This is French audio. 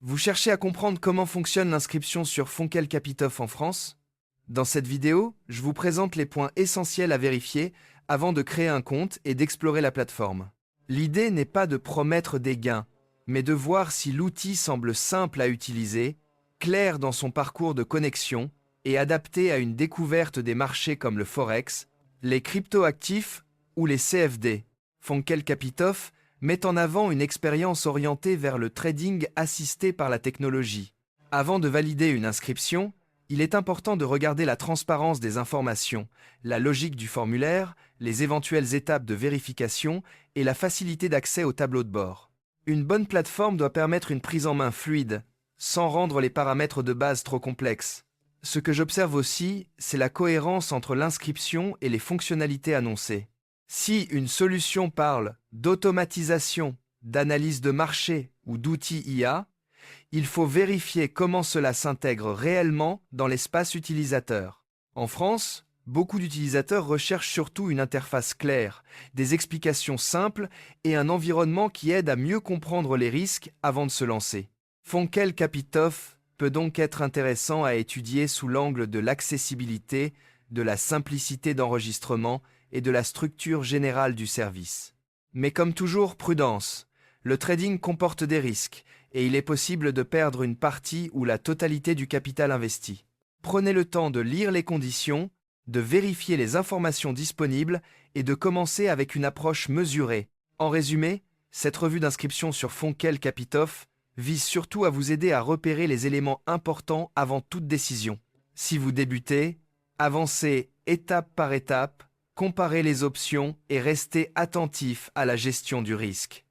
Vous cherchez à comprendre comment fonctionne l'inscription sur Fonkel Capitof en France? Dans cette vidéo, je vous présente les points essentiels à vérifier avant de créer un compte et d'explorer la plateforme. L'idée n'est pas de promettre des gains, mais de voir si l'outil semble simple à utiliser, clair dans son parcours de connexion et adapté à une découverte des marchés comme le Forex, les cryptoactifs ou les CFD. Fonkel Capitof met en avant une expérience orientée vers le trading assisté par la technologie. Avant de valider une inscription, il est important de regarder la transparence des informations, la logique du formulaire, les éventuelles étapes de vérification et la facilité d'accès au tableau de bord. Une bonne plateforme doit permettre une prise en main fluide, sans rendre les paramètres de base trop complexes. Ce que j'observe aussi, c'est la cohérence entre l'inscription et les fonctionnalités annoncées. Si une solution parle d'automatisation, d'analyse de marché ou d'outils IA, il faut vérifier comment cela s'intègre réellement dans l'espace utilisateur. En France, beaucoup d'utilisateurs recherchent surtout une interface claire, des explications simples et un environnement qui aide à mieux comprendre les risques avant de se lancer. Fonkel Capitof peut donc être intéressant à étudier sous l'angle de l'accessibilité, de la simplicité d'enregistrement et de la structure générale du service. Mais comme toujours, prudence. Le trading comporte des risques et il est possible de perdre une partie ou la totalité du capital investi. Prenez le temps de lire les conditions, de vérifier les informations disponibles et de commencer avec une approche mesurée. En résumé, cette revue d'inscription sur Fonkel Capitof vise surtout à vous aider à repérer les éléments importants avant toute décision. Si vous débutez, avancez étape par étape, comparez les options et restez attentif à la gestion du risque.